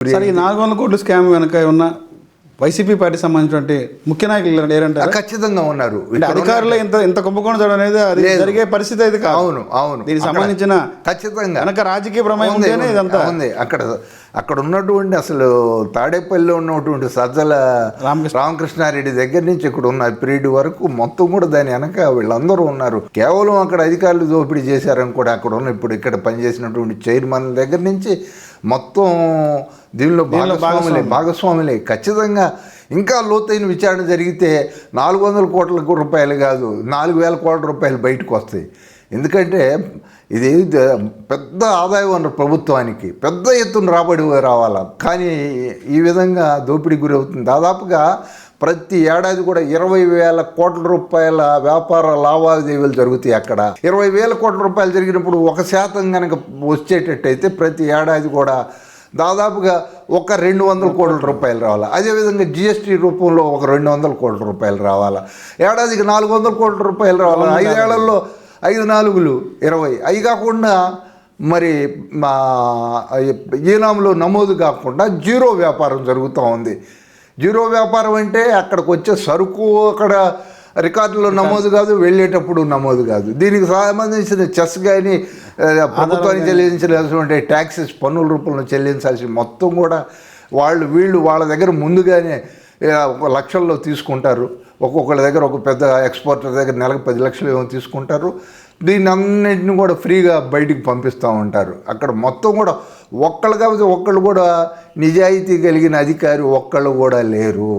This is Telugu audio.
సరే, ఈ 400 కోట్ల స్కామ్ వెనక ఉన్న వైసీపీ పార్టీ సంబంధించినటువంటి ముఖ్య నాయకులు లేరంటారు. ఖచ్చితంగా ఉన్నారు. అధికారులు ఇంత కుంభకోణం చేయడం అనేది అది జరిగే పరిస్థితి అయితే కాదు. అవును అవును దీనికి సంబంధించిన ఖచ్చితంగా వెనక రాజకీయ ప్రమేయం ఉంటేనే ఇదంతా ఉంది. అక్కడ ఉన్నటువంటి అసలు తాడేపల్లిలో ఉన్నటువంటి సజ్జల రామకృష్ణారెడ్డి దగ్గర నుంచి ఇక్కడ ఉన్న పీరియడ్ వరకు మొత్తం కూడా దాని వెనక వీళ్ళందరూ ఉన్నారు. కేవలం అక్కడ అధికారులు దోపిడీ చేశారని కూడా అక్కడ ఉన్న ఇప్పుడు ఇక్కడ పనిచేసినటువంటి చైర్మన్ దగ్గర నుంచి మొత్తం దీనిలో భాగస్వాములే. ఖచ్చితంగా ఇంకా లోతైన విచారణ జరిగితే 400 కోట్ల రూపాయలు కాదు, 4,000 కోట్ల రూపాయలు బయటకు వస్తాయి. ఎందుకంటే ఇది పెద్ద ఆదాయ వనరు ప్రభుత్వానికి, పెద్ద ఎత్తున రాబడి రావాలా. కానీ ఈ విధంగా దోపిడీ గురవుతుంది. దాదాపుగా ప్రతి ఏడాది కూడా 20,000 కోట్ల రూపాయల వ్యాపార లావాదేవీలు జరుగుతాయి. అక్కడ 20,000 కోట్ల రూపాయలు జరిగినప్పుడు 1% కనుక వచ్చేటట్టయితే ప్రతి ఏడాది కూడా దాదాపుగా ఒక 200 కోట్ల రూపాయలు రావాలి. అదేవిధంగా జిఎస్టీ రూపంలో ఒక 200 కోట్ల రూపాయలు రావాలా. ఏడాదికి 400 కోట్ల రూపాయలు రావాలి. 5 ఏళ్లలో 5 4 20. అవి కాకుండా మరి మా ఈనాంలో నమోదు కాకుండా జీరో వ్యాపారం జరుగుతూ ఉంది. జీరో వ్యాపారం అంటే అక్కడికి వచ్చే సరుకు అక్కడ రికార్డులో నమోదు కాదు, వెళ్ళేటప్పుడు నమోదు కాదు. దీనికి సంబంధించిన చెస్ కానీ ప్రభుత్వానికి చెల్లించాల్సినటువంటి ట్యాక్సెస్ పన్నుల రూపంలో చెల్లించాల్సి మొత్తం కూడా వీళ్ళు వాళ్ళ దగ్గర ముందుగానే లక్షల్లో తీసుకుంటారు. ఒక్కొక్కళ్ళ దగ్గర ఒక పెద్ద ఎక్స్పోర్టర్ దగ్గర నెలకు 10 లక్షలు ఏమో తీసుకుంటారు. దీన్ని అన్నింటిని కూడా ఫ్రీగా బయటికి పంపిస్తూ ఉంటారు. అక్కడ మొత్తం కూడా ఒక్కళ్ళు కాకపోతే ఒక్కళ్ళు కూడా నిజాయితీ కలిగిన అధికారి ఒక్కళ్ళు కూడా లేరు.